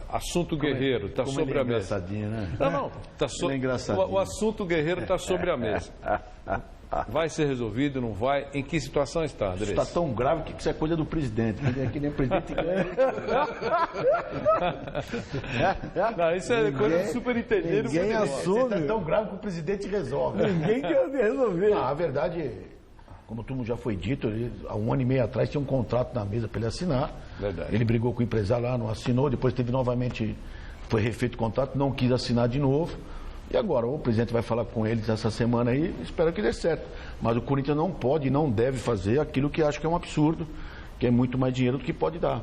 assunto Guerreiro está sobre a mesa. Né? Não, o assunto Guerreiro está sobre a mesa. Vai ser resolvido, não vai? Em que situação está, Andrés? Está tão grave que isso é coisa do presidente. Que nem o presidente ganha. Não, isso é coisa do superintendente. Ninguém assume. Está tão grave que o presidente resolve. Ninguém quer resolver. A verdade, como tudo já foi dito, há 1 ano e meio atrás tinha um contrato na mesa para ele assinar. Verdade. Ele brigou com o empresário lá, não assinou, depois teve novamente, foi refeito o contrato, não quis assinar de novo. E agora, o presidente vai falar com eles essa semana aí, espero que dê certo. Mas o Corinthians não pode e não deve fazer aquilo que acho que é um absurdo, que é muito mais dinheiro do que pode dar.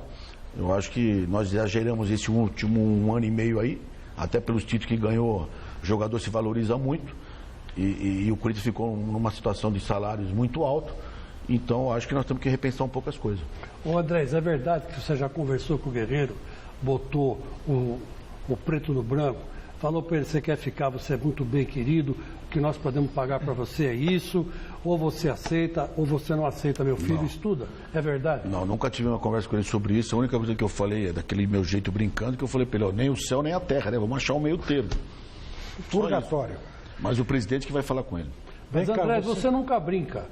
Eu acho que nós já geramos esse último 1 ano e meio aí, até pelos títulos que ganhou, o jogador se valoriza muito, e o Corinthians ficou numa situação de salários muito alto, então acho que nós temos que repensar um pouco as coisas. Ô Andrés, é verdade que você já conversou com o Guerreiro, botou o preto no branco, falou para ele, você quer ficar, você é muito bem querido, o que nós podemos pagar para você é isso, ou você aceita, ou você não aceita, meu filho, estuda. É verdade? Não, nunca tive uma conversa com ele sobre isso. A única coisa que eu falei é daquele meu jeito brincando, que eu falei para ele, nem o céu nem a terra, né? Vamos achar um meio termo. Purgatório. Mas o presidente que vai falar com ele. Mas André, você nunca brinca.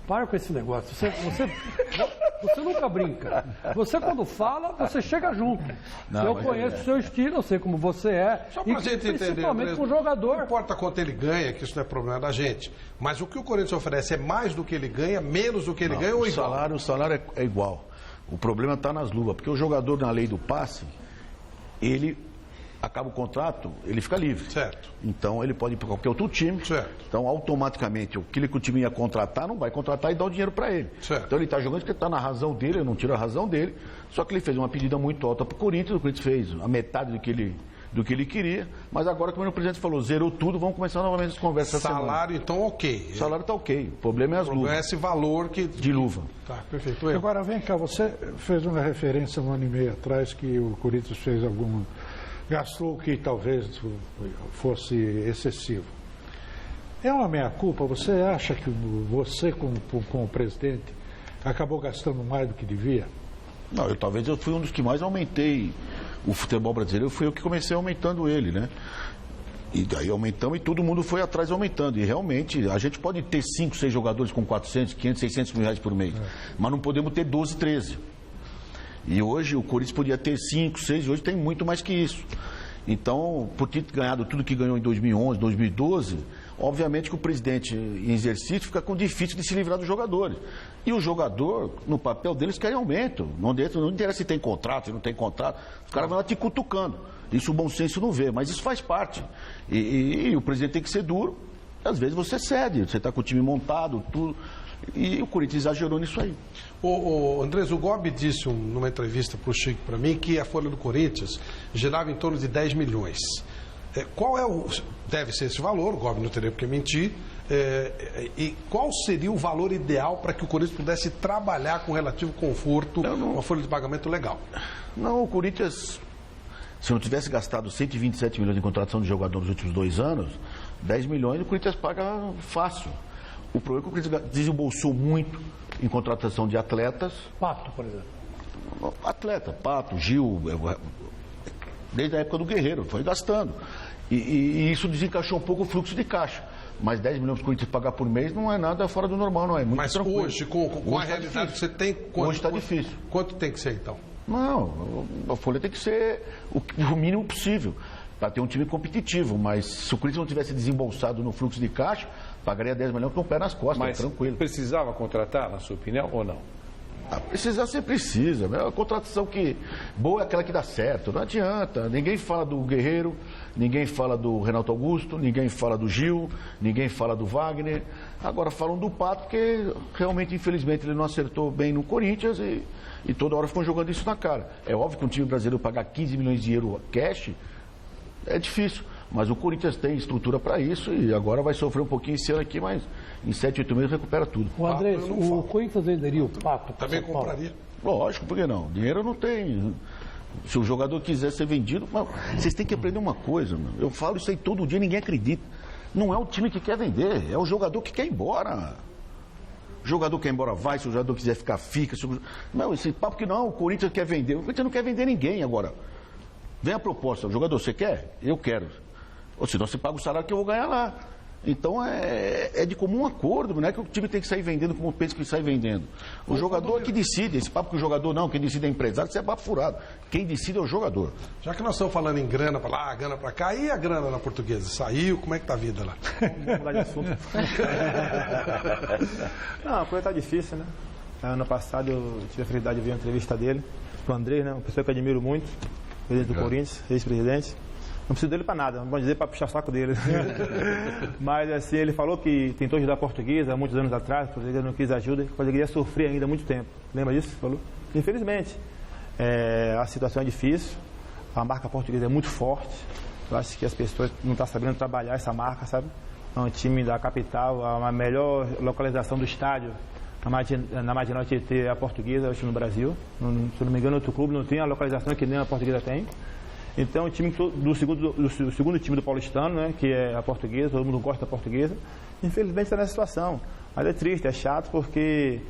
Para com esse negócio. Você nunca brinca. Você, quando fala, você chega junto. Eu conheço o seu estilo, eu sei como você é. Só pra gente entender, principalmente com o jogador. Não importa quanto ele ganha, que isso não é problema da gente. Mas o que o Corinthians oferece é mais do que ele ganha, menos do que ele ganha ou igual? O salário é igual. O problema está nas luvas. Porque o jogador, na lei do passe, ele acaba o contrato, ele fica livre. Certo. Então ele pode ir para qualquer outro time. Certo. Então automaticamente aquele que o time ia contratar não vai contratar e dar o dinheiro para ele. Certo. Então ele está jogando porque está na razão dele, eu não tiro a razão dele. Só que ele fez uma pedida muito alta para o Corinthians fez a metade do que ele queria. Mas agora, como o presidente falou, zerou tudo, vamos começar novamente as conversas. Salário então ok. O salário está ok. O problema é as luvas. É esse valor de luva. Tá, perfeito. Agora vem cá, você fez uma referência 1 ano e meio atrás que o Corinthians fez gastou o que talvez fosse excessivo. É uma meia-culpa? Você acha que você, com o presidente, acabou gastando mais do que devia? Não, talvez eu fui um dos que mais aumentei o futebol brasileiro, fui eu que comecei aumentando ele, né? E daí aumentamos e todo mundo foi atrás aumentando. E realmente, a gente pode ter 5, 6 jogadores com 400, 500, 600 mil reais por mês, mas não podemos ter 12, 13. E hoje o Corinthians podia ter 5, 6, e hoje tem muito mais que isso. Então, por ter ganhado tudo que ganhou em 2011, 2012, obviamente que o presidente em exercício fica com difícil de se livrar dos jogadores. E o jogador, no papel deles, querem aumento. Não interessa se tem contrato, se não tem contrato. Os caras vão lá te cutucando. Isso o bom senso não vê, mas isso faz parte. E o presidente tem que ser duro. Às vezes você cede, você está com o time montado, tudo. E o Corinthians exagerou nisso aí. Andrés, o Gobi disse numa entrevista para o Chico, para mim, que a folha do Corinthians gerava em torno de 10 milhões. Qual é deve ser esse valor, o Gobi não teria por que mentir, e qual seria o valor ideal para que o Corinthians pudesse trabalhar com relativo conforto, uma folha de pagamento legal? Não, o Corinthians, se não tivesse gastado 127 milhões em contratação de jogador nos últimos 2 anos, 10 milhões o Corinthians paga fácil. O problema é que o Corinthians desembolsou muito em contratação de atletas. Pato, por exemplo. Atleta, Pato, Gil, desde a época do Guerreiro, foi gastando. E isso desencaixou um pouco o fluxo de caixa. Mas 10 milhões que o Corinthians pagar por mês não é nada fora do normal, não é muito tranquilo. Mas hoje, com a realidade que você tem... Hoje está difícil. Quanto tem que ser, então? Não, a folha tem que ser o mínimo possível para ter um time competitivo, mas se o Corinthians não tivesse desembolsado no fluxo de caixa, pagaria 10 milhões com o pé nas costas, mas tranquilo. Precisava contratar, na sua opinião, ou não? Precisar você precisa, né? A contratação que boa é aquela que dá certo, não adianta. Ninguém fala do Guerreiro, ninguém fala do Renato Augusto, ninguém fala do Gil, ninguém fala do Wagner. Agora falam do Pato, porque realmente, infelizmente, ele não acertou bem no Corinthians e toda hora ficam jogando isso na cara. É óbvio que um time brasileiro pagar 15 milhões de euros cash é difícil, mas o Corinthians tem estrutura para isso e agora vai sofrer um pouquinho esse ano aqui, mas em 7, 8 meses recupera tudo. O Andrés, o Corinthians venderia o Pato? Também compraria. Lógico, por que não? Dinheiro não tem. Se o jogador quiser ser vendido, mas vocês têm que aprender uma coisa, meu. Eu falo isso aí todo dia, ninguém acredita. Não é o time que quer vender, é o jogador que quer ir embora. O jogador quer ir embora, vai, se o jogador quiser ficar, fica. Não, esse papo que não, o Corinthians quer vender. O Corinthians não quer vender ninguém agora. Vem a proposta, o jogador, você quer? Eu quero. Ou senão você paga o salário que eu vou ganhar lá. Então é de comum acordo, não é que o time tem que sair vendendo como pensa que sai vendendo. O jogador é que decide, esse papo que o jogador não, quem decide é empresário, isso é papo furado. Quem decide é o jogador. Já que nós estamos falando em grana para lá, grana para cá, e a grana na Portuguesa? Saiu? Como é que tá a vida lá? Vamos mudar de assunto. Não, a coisa tá difícil, né? Ano passado eu tive a felicidade de ver uma entrevista dele, pro André, né? Uma pessoa que eu admiro muito, presidente do Corinthians, ex-presidente. Não preciso dele para nada, não pode dizer para puxar saco dele. Mas assim, ele falou que tentou ajudar a Portuguesa há muitos anos atrás, a Portuguesa não quis ajuda, que a Portuguesa ia sofrer ainda há muito tempo. Lembra disso? Falou? Infelizmente, a situação é difícil, a marca Portuguesa é muito forte. Eu acho que as pessoas não estão sabendo trabalhar essa marca, sabe? É um time da capital, a melhor localização do estádio. Na Marginal Tietê é a Portuguesa, acho, no Brasil. Se não me engano, outro clube não tem a localização que nem a Portuguesa tem. Então, o time do segundo time do paulistano, né, que é a Portuguesa, todo mundo gosta da Portuguesa, infelizmente está nessa situação. Mas é triste, é chato, porque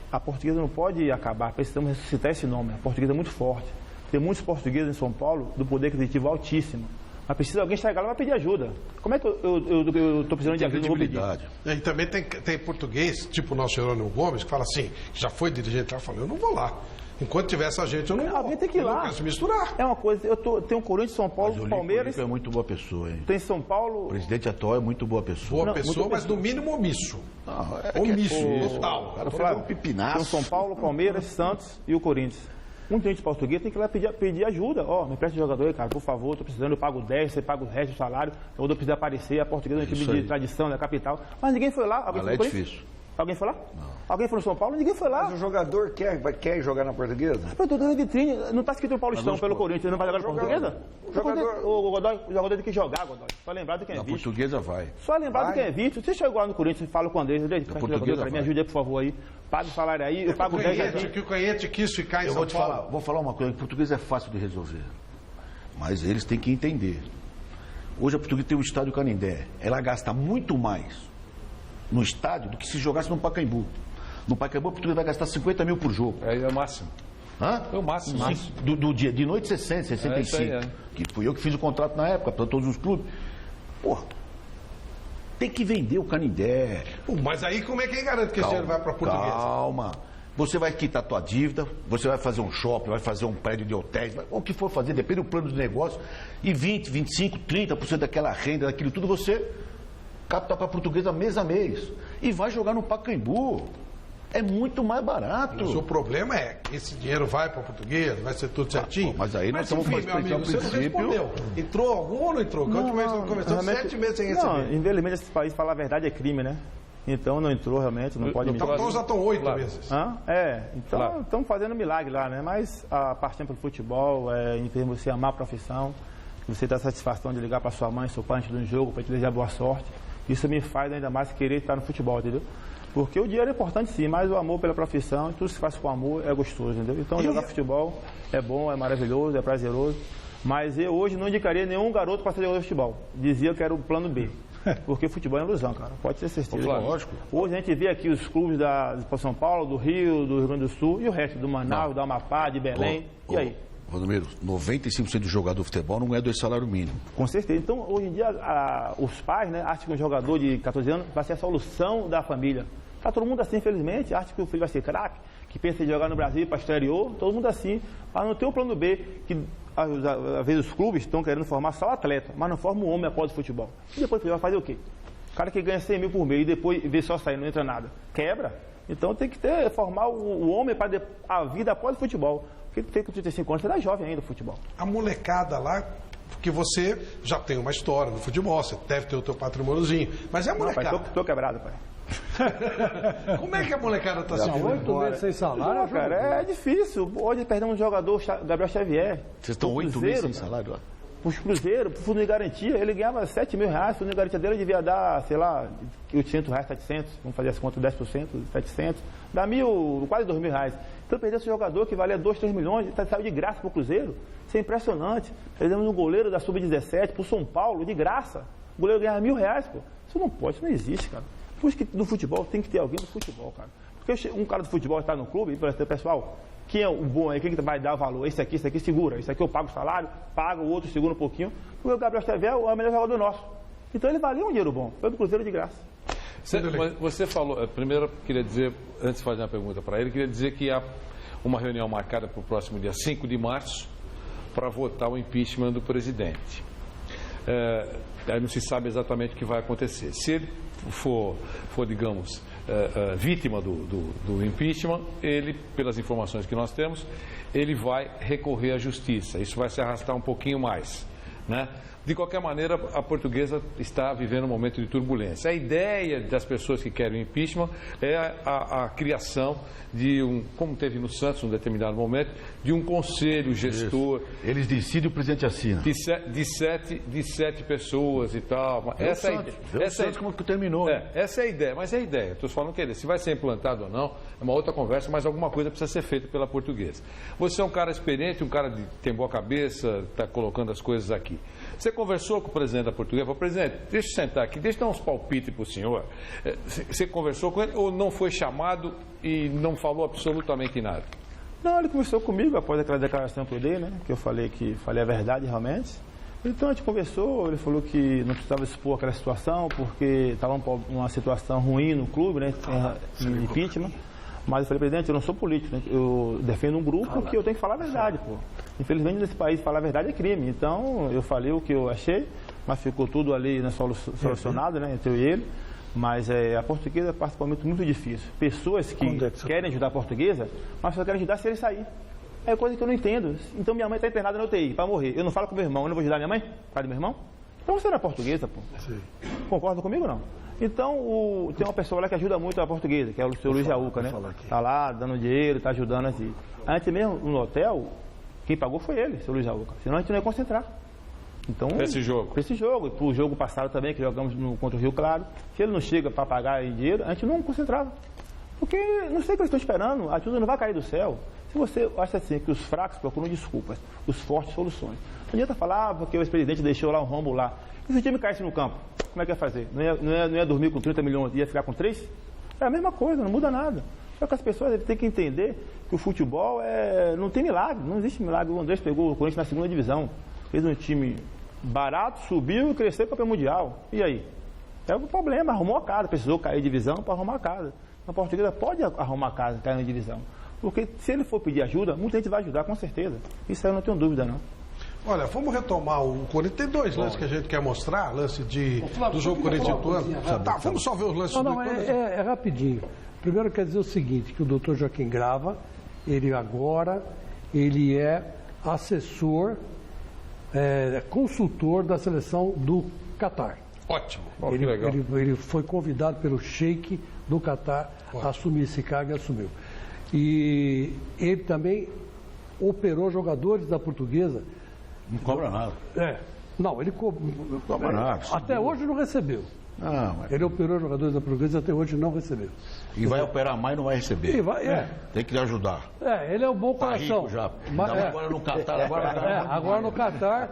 a Portuguesa não pode acabar, precisamos ressuscitar esse nome. A Portuguesa é muito forte. Tem muitos portugueses em São Paulo do poder aquisitivo altíssimo. Mas precisa alguém chegar lá para pedir ajuda. Como é que eu estou precisando de ajuda? Não vou pedir. E também tem português, tipo o nosso Jerônimo Gomes, que fala assim, que já foi dirigente lá, fala, eu não vou lá. Enquanto tiver essa gente, eu não vou. Alguém tem que ir lá. Eu não quero se misturar. É uma coisa, tenho Corinthians, São Paulo, Palmeiras. O é muito boa pessoa, hein? Tem São Paulo. O presidente atual é muito boa pessoa. Boa pessoa, mas no mínimo omisso. Omisso, total. O cara foi um pipinaço. Tem o São Paulo, Palmeiras, Santos e o Corinthians. Um cliente português tem que ir lá pedir ajuda. Me empresta jogador aí, cara, por favor, estou precisando, eu pago 10, você paga o resto do salário, eu vou precisar aparecer, a Portuguesa é um time de tradição, da capital. Mas ninguém foi lá. Alguém foi é difícil. Alguém foi lá? Não. Alguém foi no São Paulo? Ninguém foi lá. Mas o jogador quer jogar na Portuguesa? Mas tô dando vitrine, não está escrito no Paulistão pelo Corinthians, não vai jogar na Portuguesa? O jogador tem que jogar, Godoy. Só lembrar de quem é visto. A Portuguesa vai. Só lembrar de quem é visto. Você chegou lá no Corinthians e fala com o André, me ajude aí, por favor, aí. Paga o salário aí, eu pago 10 aqui. Que o Canhete quis ficar em São Paulo. Vou falar uma coisa, que Portuguesa é fácil de resolver. Mas eles têm que entender. Hoje a Portuguesa tem o estádio Canindé. Ela gasta muito mais no estádio do que se jogasse no Pacaembu. No Pacaembu, a Portuguesa vai gastar 50 mil por jogo. É o máximo. Hã? É o máximo. Do dia, de noite 60, 65. Que fui eu que fiz o contrato na época, para todos os clubes. Porra, tem que vender o Canindé. Mas aí como é que garante que esse dinheiro vai para a Portuguesa? Calma. Você vai quitar a tua dívida, você vai fazer um shopping, vai fazer um prédio de hotéis, o que for fazer, depende do plano de negócio, e 20, 25, 30% daquela renda, daquilo tudo, você capta para a Portuguesa mês a mês. E vai jogar no Pacaembu. É muito mais barato. O seu problema é que esse dinheiro vai para a Portuguesa, vai ser tudo certinho. Mas aí nós estamos fazendo meu amigo, você não respondeu. Entrou algum ou não entrou? Quanto mais começou? 7 meses sem receber. Não, infelizmente esse país, falar a verdade, é crime, né? Então não entrou realmente, não pode mentir. Então já estão 8 meses. Então estamos fazendo milagre lá, né? Mas a paixão pelo futebol, em termos de você amar a profissão, você ter a satisfação de ligar para sua mãe, seu pai antes de um jogo, para te desejar boa sorte, isso me faz ainda mais querer estar no futebol, entendeu? Porque o dinheiro é importante sim, mas o amor pela profissão, tudo que se faz com amor é gostoso, entendeu? Então jogar futebol é bom, é maravilhoso, é prazeroso, mas eu hoje não indicaria nenhum garoto para ser jogador de futebol. Dizia que era o plano B. Porque futebol é ilusão, cara. Pode ter certeza. Lógico. Hoje a gente vê aqui os clubes de São Paulo, do Rio, do Rio Grande do Sul e o resto, do Manaus, do Amapá, de Belém. E aí? Valdomiro, 95% do jogador de futebol não é do salário mínimo. Com certeza. Então, hoje em dia, os pais, né, acham que um jogador de 14 anos vai ser a solução da família. Está todo mundo assim, infelizmente. Acha que o filho vai ser craque, que pensa em jogar no Brasil para exterior. Todo mundo assim. Mas não tem o plano B, que às vezes os clubes estão querendo formar só atleta, mas não formam um homem após o futebol. E depois vai fazer o quê? O cara que ganha 100 mil por mês e depois vê só sair, não entra nada. Quebra. Então tem que formar o homem para a vida após o futebol. Porque tem com 35 anos, você é jovem ainda no futebol. A molecada lá, porque você já tem uma história no futebol, você deve ter o teu patrimôniozinho. Mas é a molecada. Não, pai, tô quebrado, pai. Como é que a molecada está se vendo? 8 meses sem salário? Não, cara, é difícil. Hoje perdemos um jogador, Gabriel Xavier. Vocês estão 8 meses sem salário lá? Os Cruzeiro, pro fundo de garantia, ele ganhava 7 mil reais, o fundo de garantia dele devia dar, sei lá, 800 reais, 700, vamos fazer essa conta, 10%, 700, dá quase 2 mil reais. Então perdeu esse jogador que valia 2, 3 milhões, saiu de graça pro Cruzeiro, isso é impressionante. Perdemos um goleiro da Sub-17 pro São Paulo, de graça, o goleiro ganhava R$1.000, pô. Isso não pode, isso não existe, cara. Por isso que no futebol tem que ter alguém do futebol, cara. Porque um cara do futebol está no clube, pessoal, Quem é o bom aí? Quem que vai dar o valor? Esse aqui segura. Esse aqui eu pago o salário, pago, o outro segura um pouquinho. Porque o Gabriel Xavier é o melhor jogador nosso. Então ele valia um dinheiro bom. Foi do Cruzeiro de graça. Você falou, primeiro queria dizer, antes de fazer uma pergunta para ele, queria dizer que há uma reunião marcada para o próximo dia 5 de março para votar o impeachment do presidente. Aí não se sabe exatamente o que vai acontecer. Se ele for digamos, vítima do impeachment, ele, pelas informações que nós temos, ele vai recorrer à justiça. Isso vai se arrastar um pouquinho mais, né? De qualquer maneira, a Portuguesa está vivendo um momento de turbulência. A ideia das pessoas que querem o impeachment é a criação de como teve no Santos, num determinado momento, de um conselho gestor. Isso. Eles decidem, o presidente assina. De sete pessoas e tal. Essa é como que terminou. Essa é a ideia, mas é a ideia. Estou falando que se vai ser implantado ou não, é uma outra conversa, mas alguma coisa precisa ser feita pela Portuguesa. Você é um cara experiente, um cara que tem boa cabeça, está colocando as coisas aqui. Você conversou com o presidente da Portuguesa? Falou, presidente, deixa eu sentar aqui, deixa eu dar uns palpites para o senhor. Você conversou com ele ou não foi chamado e não falou absolutamente nada? Não, ele conversou comigo após aquela declaração que eu dei, né? Que eu falei a verdade realmente. Então a gente conversou, ele falou que não precisava expor aquela situação porque estava uma situação ruim no clube, né? Em impeachment. Mas eu falei, presidente, eu não sou político, né? Eu defendo um grupo que eu tenho que falar a verdade, pô. Infelizmente, nesse país, falar a verdade é crime. Então, eu falei o que eu achei, mas ficou tudo ali, né, solucionado, né, entre eu e ele. Mas a Portuguesa passa por um momento muito difícil. Pessoas que querem ajudar a Portuguesa, mas só querem ajudar se ele sair. É coisa que eu não entendo. Então, minha mãe está internada na UTI para morrer. Eu não falo com meu irmão, eu não vou ajudar minha mãe? Por causa do meu irmão? Então, você não é portuguesa, pô. Sim. Concorda comigo ou não? Então, tem uma pessoa lá que ajuda muito a Portuguesa, que é o seu Luiz Jaúca, né? Está lá, dando dinheiro, está ajudando assim. Antes mesmo, no hotel, quem pagou foi ele, seu Luiz Jaúca. Senão a gente não ia concentrar. Então, esse jogo. E para o jogo passado também, que jogamos contra o Rio Claro, se ele não chega para pagar em dinheiro, a gente não concentrava. Porque não sei o que eles estão esperando, a ajuda não vai cair do céu. Se você acha assim, que os fracos procuram desculpas, os fortes soluções. Não adianta falar porque o ex-presidente deixou lá um rombo lá. E se o time caísse no campo, como é que ia fazer? Não ia dormir com 30 milhões, ia ficar com 3? É a mesma coisa, não muda nada. Só que as pessoas têm que entender que o futebol não tem milagre, não existe milagre. O Andrés pegou o Corinthians na segunda divisão, fez um time barato, subiu e cresceu para o campeão mundial. E aí? É o problema, arrumou a casa, precisou cair de divisão para arrumar a casa. A Portuguesa pode arrumar a casa e cair na divisão. Porque se ele for pedir ajuda, muita gente vai ajudar, com certeza. Isso aí eu não tenho dúvida, não. Olha, vamos retomar o Corinthians. Tem dois lances que a gente quer mostrar, lance do jogo Corinthians e Ituano. Tá, vamos só ver os lances do Ituano. É rapidinho. Primeiro quer dizer o seguinte, que o doutor Joaquim Grava, ele é assessor, consultor da seleção do Catar. Ótimo. Que legal. Ele foi convidado pelo Sheik do Catar a assumir esse cargo e assumiu. E ele também operou jogadores da Portuguesa. Não cobra nada. Não, ele cobra nada. Até hoje não recebeu. Não, mas... Ele operou jogadores da Portuguesa, até hoje não recebeu. E vai operar mais e não vai receber. Tem que ajudar. Ele é um bom coração. Rico já. Agora no Catar. Agora no Catar.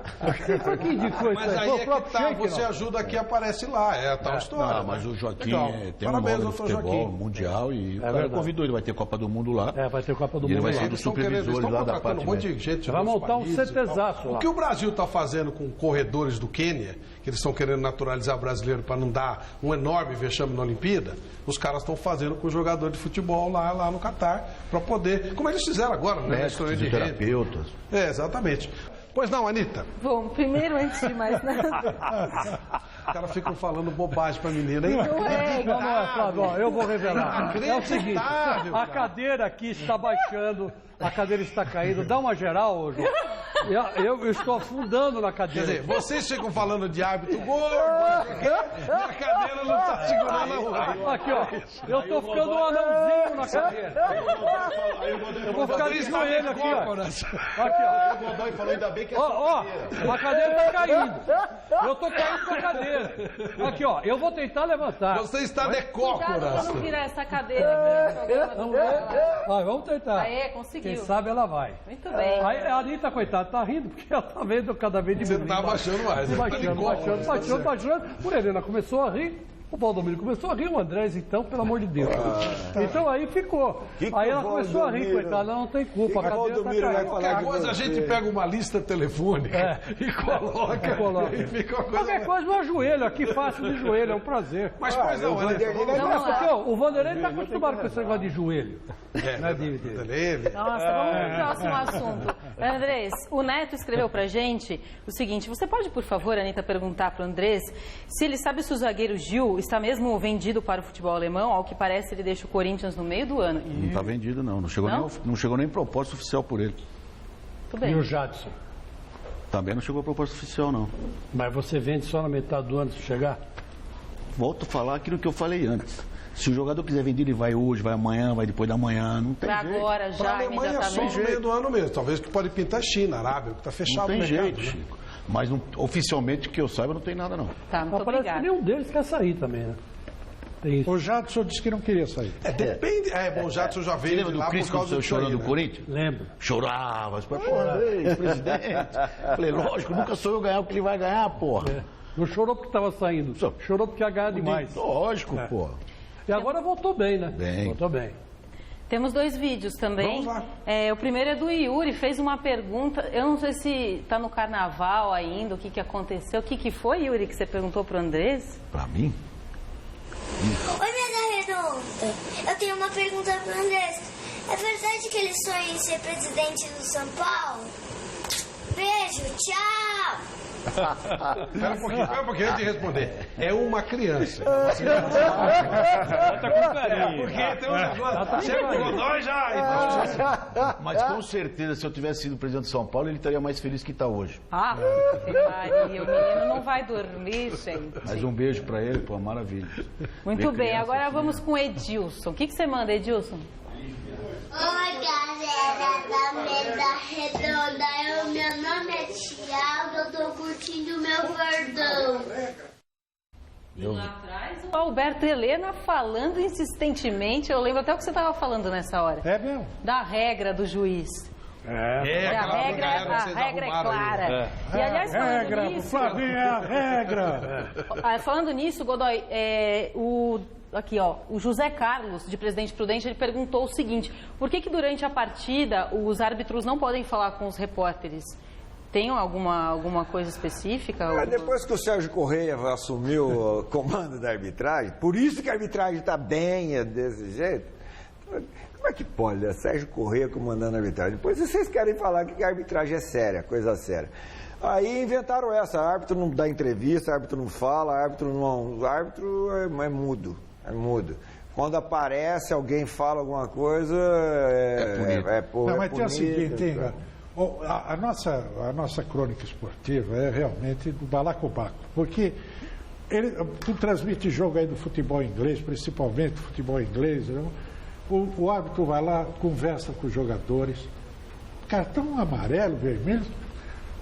Foi quem indicou isso aí? Mas aí é que tá, você ajuda aqui, aparece lá. É a tal história. Não, mas o Joaquim tem uma bola no futebol mundial e o cara convidou. Ele vai ter Copa do Mundo lá. Vai ter Copa do Mundo lá. Ele vai ser dos supervisores lá da parte. Vai montar um CTzaço lá. O que o Brasil está fazendo com corredores do Quênia, que eles estão querendo naturalizar brasileiro para não dar um enorme vexame na Olimpíada, os caras estão fazendo com o jogador de futebol lá no Catar, para poder, como eles fizeram agora, né? Médicos, terapeutas. Exatamente. Pois não, Anitta? Bom, primeiro, antes de mais nada... Os caras ficam falando bobagem pra menina, hein? Não é, Flávio, eu vou revelar. É o seguinte, a cadeira aqui está baixando, a cadeira está caindo, dá uma geral, João. Eu estou afundando na cadeira. Quer dizer, vocês ficam falando de árbitro gordo, e a cadeira não está segurando a outra. Aqui, ó, eu estou ficando um anãozinho na cadeira. Eu vou ficar de joelho aqui, ó. Aqui, ó. O Godoy falou, ainda bem que é a cadeira está caindo. Eu estou caindo com a cadeira. Aqui, ó, eu vou tentar levantar. Você está de cócoras. Vamos virar essa cadeira aqui. Vamos tentar. Conseguiu. Quem sabe ela vai. Muito bem. Aí a Anitta, coitada, tá rindo porque ela tá vendo cada vez diminuindo. Você tá abaixando mais. Baixando. Por Helena começou a rir, O Valdomiro começou a rir, o Andrés, então, pelo amor de Deus. Então aí ficou. Aí ela começou a rir, coitada, não tem culpa. Que Valdomiro vai falar Qualquer de coisa a você? gente pega uma lista telefônica e coloca. E fica uma coisa... Qualquer coisa, meu joelho aqui, faço de joelho, é um prazer. Mas, pois não, Porque o Vanderlei está acostumado com esse negócio de joelho. Não é dele. Nossa, vamos pro próximo assunto. Andrés, o Neto escreveu pra gente o seguinte: você pode, por favor, Anitta, perguntar pro Andrés se ele sabe se o zagueiro Gil está mesmo vendido para o futebol alemão? Ao que parece, ele deixa o Corinthians no meio do ano. Não está vendido, não. Não chegou nem proposta oficial por ele. Tudo bem. E o Jadson? Também não chegou proposta oficial, não. Mas você vende só na metade do ano se chegar? Volto a falar aquilo que eu falei antes. Se o jogador quiser vender, ele vai hoje, vai amanhã, vai depois da manhã, não tem Pra jeito. agora, Para a já, Alemanha só no imediatamente. meio do ano mesmo. Talvez que pode pintar China, Arábia, que está fechado Não tem o mercado. jeito, Né? Chico. Mas oficialmente, que eu saiba, não tem nada, não. Tá, muito Mas parece que obrigada. nenhum deles quer sair também, né? Tem isso. O Jadson disse que não queria sair. Depende. Bom, o Jadson já Você veio lembra de do lá Cris por quando causa saiu disso aí, chorando né? do Corinthians? Lembro. Chorava. Pô, Andrés, presidente. Falei, lógico, nunca sou eu ganhar o que ele vai ganhar, porra. Não chorou porque estava saindo. Chorou porque ia ganhar demais. Lógico, pô. E agora voltou bem, né? Bem. Voltou bem. Temos 2 vídeos também. Vamos lá. O primeiro é do Yuri, fez uma pergunta. Eu não sei se está no carnaval ainda, o que aconteceu. O que foi, Yuri, que você perguntou para o Andrés? Pra mim? Oi, Mesa Redonda. Eu tenho uma pergunta para o Andrés. É verdade que ele sonha em ser presidente do São Paulo? Beijo, tchau. Espera um pouquinho antes de responder. É uma criança. Tá com carinho. Porque tem um negócio. Chega o Godoy já. Mas com certeza, se eu tivesse sido presidente de São Paulo, ele estaria mais feliz que está hoje. Ah, Maria, o menino não vai dormir, gente. Mas um beijo pra ele, pô, maravilha. Muito Bem bem, criança, agora filho. vamos com o Edilson. O que você manda, Edilson? Oi, galera da Mesa Redonda. Meu nome é Thiago, eu tô curtindo meu verdão. E lá atrás, o Alberto Helena falando insistentemente. Eu lembro até o que você estava falando nessa hora. É mesmo? Da regra do juiz. É, A regra é clara. E aliás, falando Regra, nisso, Flavinho, é a regra. falando nisso, Godoy, aqui, ó, o José Carlos, de Presidente Prudente, ele perguntou o seguinte: por que durante a partida os árbitros não podem falar com os repórteres? Tem alguma coisa específica? Depois que o Sérgio Correia assumiu o comando da arbitragem, por isso que a arbitragem está bem desse jeito. Como é que pode, né? Sérgio Correia comandando a arbitragem? Depois vocês querem falar que a arbitragem é séria, coisa séria. Aí inventaram essa, árbitro não dá entrevista, árbitro não fala, árbitro é mudo, é mudo. Quando aparece, alguém fala alguma coisa, Não, mas tem o seguinte, a nossa crônica esportiva é realmente do balacobaco, porque tu transmite jogo aí do futebol inglês, principalmente futebol inglês, não? O árbitro vai lá, conversa com os jogadores, cartão amarelo, vermelho,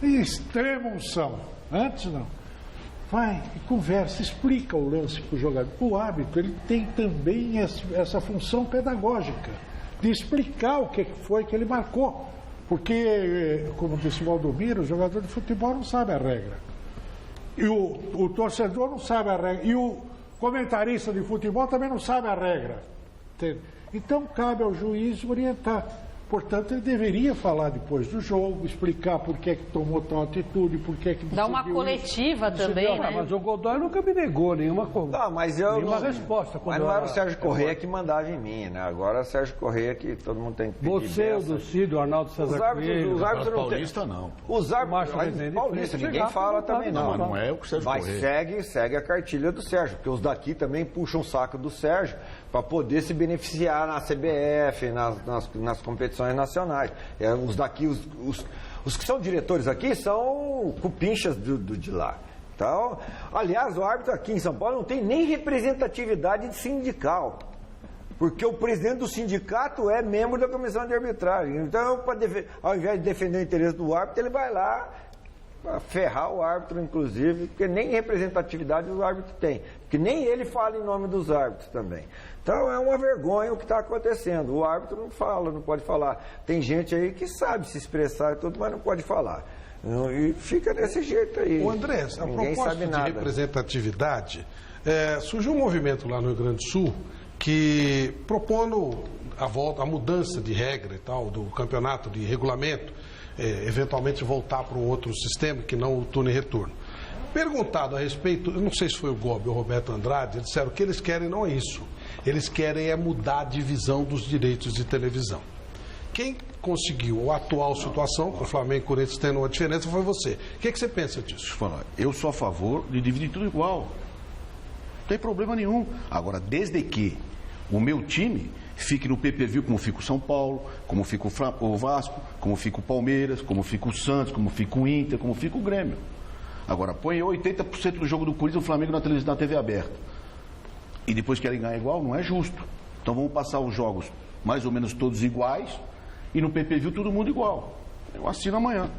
em extrema unção. Antes não. Vai e conversa, explica o lance para o jogador. O árbitro, ele tem também essa função pedagógica de explicar o que foi que ele marcou. Porque, como disse o Valdomiro, o jogador de futebol não sabe a regra. E o torcedor não sabe a regra. E o comentarista de futebol também não sabe a regra. Entende? Então, cabe ao juiz orientar. Portanto, ele deveria falar depois do jogo, explicar por que tomou tal atitude, por que Dá uma coletiva também, né? Mas o Godoy nunca me negou nenhuma resposta. Mas não era o Sérgio Correia que mandava em mim, né? Agora é o Sérgio Correia que todo mundo tem que pedir. Você, o Ducídio, o Arnaldo César Coelho. Os árbitros não Paulista não. Os árbitros, Rezende, Paulista, ninguém chegar, fala também não. Mas não é o que o Sérgio Mas Correia. segue a cartilha do Sérgio, porque os daqui também puxam o saco do Sérgio para poder se beneficiar na CBF, nas competições nacionais. Os daqui, os que são diretores aqui são cupinchas de lá. Então, aliás, o árbitro aqui em São Paulo não tem nem representatividade de sindical, porque o presidente do sindicato é membro da comissão de arbitragem. Então, ao invés de defender o interesse do árbitro, ele vai lá ferrar o árbitro, inclusive, porque nem representatividade o árbitro tem, porque nem ele fala em nome dos árbitros também. Então é uma vergonha o que está acontecendo. O árbitro não fala, não pode falar. Tem gente aí que sabe se expressar e tudo, mas não pode falar. E fica desse jeito aí. O André, a propósito de representatividade, surgiu um movimento lá no Rio Grande do Sul que propondo a mudança de regra e tal, do campeonato, de regulamento, eventualmente voltar para um outro sistema que não o turno e retorno. Perguntado a respeito, eu não sei se foi o Gobi ou o Roberto Andrade, eles disseram que eles querem não é isso. Eles querem mudar a divisão dos direitos de televisão. Quem conseguiu a atual situação, com o Flamengo e o Corinthians tendo uma diferença, foi você. O que você pensa disso? Eu sou a favor de dividir tudo igual. Não tem problema nenhum. Agora, desde que o meu time fique no pay-per-view como fica o São Paulo, como fica o Vasco, como fica o Palmeiras, como fica o Santos, como fica o Inter, como fica o Grêmio. Agora, põe 80% do jogo do Corinthians e o Flamengo na televisão, na TV aberta. E depois querem ganhar igual, não é justo. Então vamos passar os jogos mais ou menos todos iguais e no pay-per-view todo mundo igual. Eu assino amanhã.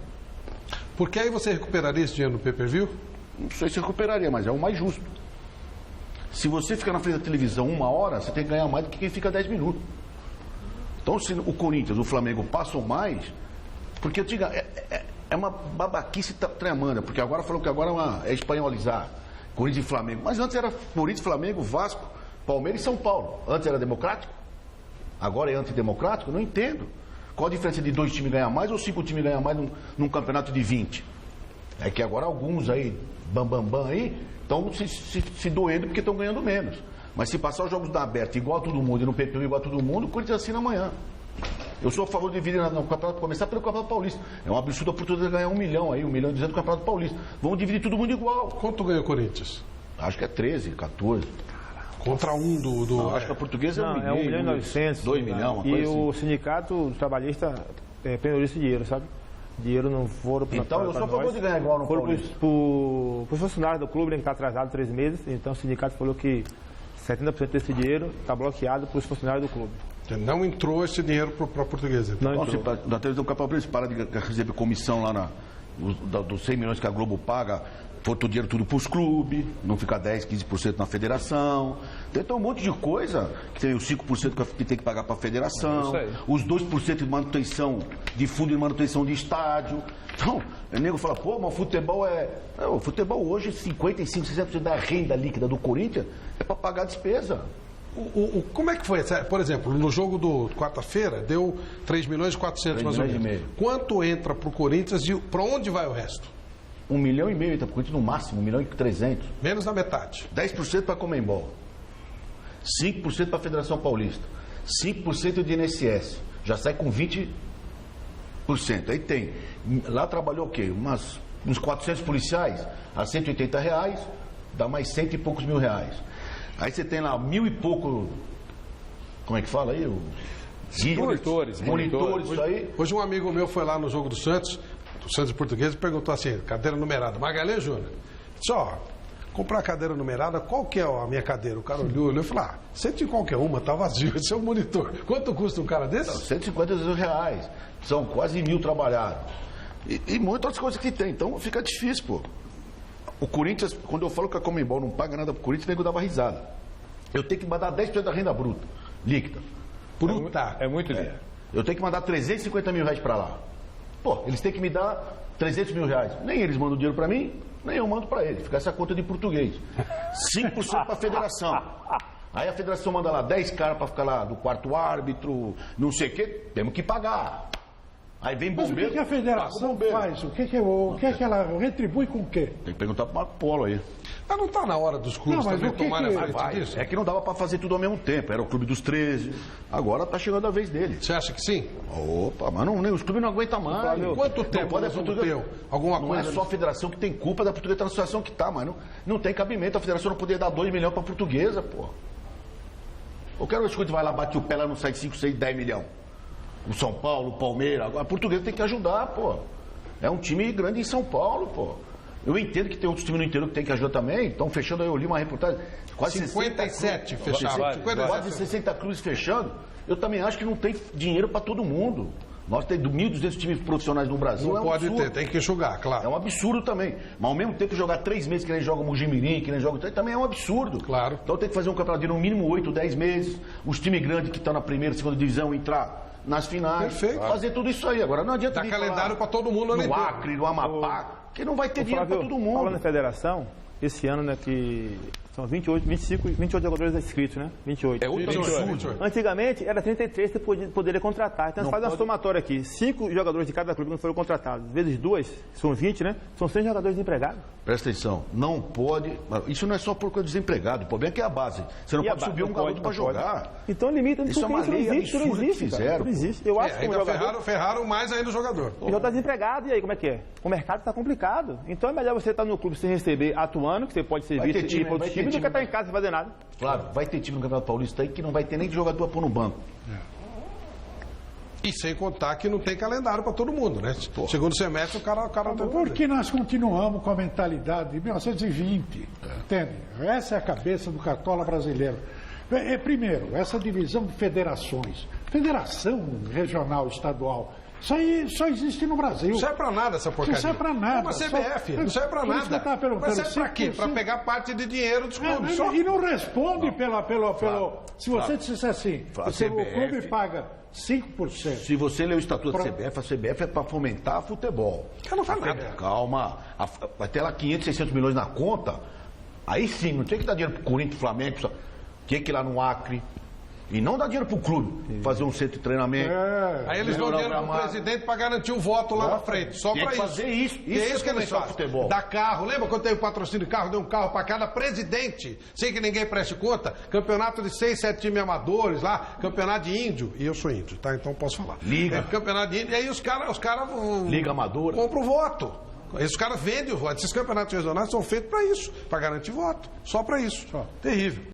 Porque aí você recuperaria esse dinheiro no pay-per-view? Não sei se recuperaria, mas é o mais justo. Se você ficar na frente da televisão 1 hora, você tem que ganhar mais do que quem fica 10 minutos. Então se o Corinthians, o Flamengo passam mais, porque eu digo, é uma babaquice tremenda, porque agora falou que agora é espanholizar. Corinthians e Flamengo. Mas antes era Corinthians, Flamengo, Vasco, Palmeiras e São Paulo. Antes era democrático? Agora é antidemocrático? Não entendo. Qual a diferença de 2 times ganhar mais ou 5 times ganhar mais num campeonato de 20? É que agora alguns aí, bam aí, estão se doendo porque estão ganhando menos. Mas se passar os jogos da aberta igual a todo mundo e no PP igual a todo mundo, o Corinthians assina amanhã. Eu sou a favor de dividir no campeonato, começar pelo Campeonato Paulista. É uma absurda oportunidade de ganhar 1 milhão aí, 1 milhão e 200 do Campeonato Paulista. Vamos dividir todo mundo igual. Quanto ganha o Corinthians? Acho que é 13, 14. Contra um do... Não, acho que a portuguesa é 1 milhão. É 1 milhão e 900. 2 milhões, uma coisa E assim. o sindicato trabalhista penhoriza esse dinheiro, sabe? Dinheiro não foram para Então eu sou a favor de ganhar igual no Paulista. Para os funcionários do clube, que está atrasado 3 meses. Então o sindicato falou que 70% desse dinheiro está bloqueado para os funcionários do clube. Não entrou esse dinheiro para a portuguesa. Então. Não, na televisão Capaz para de receber comissão lá dos 100 milhões que a Globo paga, for o dinheiro tudo para os clubes, não fica 10, 15% na federação. Então um monte de coisa, que tem os 5% que tem que pagar para a federação, os 2% de manutenção, de fundo de manutenção de estádio. Então, o nego fala, pô, mas o futebol o futebol hoje, 55%, 60% da renda líquida do Corinthians é para pagar a despesa. Como é que foi? Por exemplo, no jogo do quarta-feira, deu 3 milhões e 400 mais ou menos. Quanto entra para o Corinthians e para onde vai o resto? 1,5 milhão entra para o Corinthians no máximo, 1 milhão e 300. Menos da metade. 10% para a Conmebol. 5% para a Federação Paulista. 5% de INSS. Já sai com 20%. Aí tem. Lá trabalhou o quê? Uns 400 policiais a R$180, dá mais 100 e poucos mil reais. Aí você tem lá 1.000 e pouco, como é que fala aí? Monitores. Isso aí. Hoje um amigo meu foi lá no jogo do Santos e Português, e perguntou assim, cadeira numerada, Magalhães Júnior, disse, comprar cadeira numerada, qual que é a minha cadeira? O cara olhou e falou, sente em qualquer uma, tá vazio, esse é um monitor. Quanto custa um cara desse? R$150, são quase 1.000 trabalhados. E muitas outras coisas que tem, então fica difícil, pô. O Corinthians, quando eu falo que a Conmebol não paga nada pro Corinthians, o nego dava risada. Eu tenho que mandar 10% da renda bruta, líquida. Bruta? É muito dinheiro. Eu tenho que mandar 350 mil reais para lá. Pô, eles têm que me dar 300 mil reais. Nem eles mandam dinheiro para mim, nem eu mando para eles. Fica essa conta de português. 5% para a federação. Aí a federação manda lá 10 caras para ficar lá do quarto árbitro, não sei o quê, temos que pagar. Aí vem bombeiro. Mas o que a federação faz? O que ela retribui com o quê? Tem que perguntar pro Marco Polo aí. Mas não está na hora dos clubes também tomarem a frente disso? É que não dava para fazer tudo ao mesmo tempo. Era o Clube dos 13. Agora tá chegando a vez dele. Você acha que sim? Opa, mas os clubes não aguentam mais. Quanto tempo nós vamos ter alguma coisa? Não é só a federação que tem culpa da portuguesa estar na situação que tá, mas não tem cabimento. A federação não poder dar 2 milhões para a portuguesa, pô. Eu quero que vai lá, bate o pé, ela não sai 5, 6, 10 milhões. O São Paulo, o Palmeiras, a portuguesa tem que ajudar, pô. É um time grande em São Paulo, pô. Eu entendo que tem outros times no interior que tem que ajudar também. Estão fechando aí, eu li uma reportagem. Quase 57 fecharam. Quase 60 clubes fechando. Eu também acho que não tem dinheiro para todo mundo. Nós temos 1.200 times profissionais no Brasil. Não é um pode absurdo. ter, tem que enxugar, claro. É um absurdo também. Mas ao mesmo tempo jogar 3 meses que nem joga o Mojimirim, que nem joga... Também é um absurdo. Claro. Então tem que fazer um campeonato de no mínimo 8, 10 meses. Os times grandes que estão na primeira, segunda divisão entrar nas finais. Perfeito. Fazer tudo isso aí. Agora não adianta Dá vir calendário falar para todo mundo. no Acre, no Amapá, que não vai ter dinheiro para todo mundo. Falando em federação, esse ano, né, que são 28 jogadores inscritos, né? 28. É outro absurdo. Antigamente era 33 que você poderia contratar. Então, faz uma somatória aqui. 5 jogadores de cada clube que não foram contratados, vezes 2, são 20, né? São 100 jogadores desempregados. Presta atenção, não pode... Isso não é só por causa do desempregado, o problema é que é a base. Você não pode subir um garoto para jogar. Então limita, isso é uma lei absurda que fizeram. Não existe. Eu acho que ainda ferraram mais ainda o jogador. O jogador está desempregado, e aí como é que é? O mercado está complicado. Então é melhor você estar no clube sem receber, atuando, que você pode ser visto e ir para outro time, do que estar em casa sem fazer nada. Claro, vai ter time no Campeonato Paulista aí que não vai ter nem jogador a pôr no banco. E sem contar que não tem calendário para todo mundo, né? Segundo semestre, o cara não tem. Porque nós continuamos com a mentalidade de 1920, entende? Essa é a cabeça do cartola brasileiro. Primeiro, essa divisão de federações. Federação regional, estadual. Isso aí só existe no Brasil. Não serve pra nada essa porcaria. Não serve pra nada. Uma CBF, não serve pra nada. Mas serve pra quê? Pra pegar parte de dinheiro dos clubes. E não responde se você disser assim, o clube paga 5%. Se você ler o estatuto da CBF, a CBF é para fomentar futebol. Ela não faz nada. Calma, vai ter lá 500, 600 milhões na conta, aí sim, não tem que dar dinheiro pro Corinthians, Flamengo, tem que ir lá no Acre. E não dá dinheiro pro clube fazer um centro de treinamento. Aí eles dão dinheiro pro presidente para garantir o voto lá na frente. Só para isso. Fazer isso. Isso que eles fazem. Futebol. Dá carro. Lembra quando teve o patrocínio de carro? Deu um carro para cada presidente. Sem que ninguém preste conta. Campeonato de 6, 7 times amadores lá. Campeonato de índio. E eu sou índio, tá? Então posso falar. Liga. Campeonato de índio. E aí os caras Liga amadora. Compram o voto. Esses caras vendem o voto. Esses campeonatos regionais são feitos para isso. Para garantir voto. Só para isso. Terrível.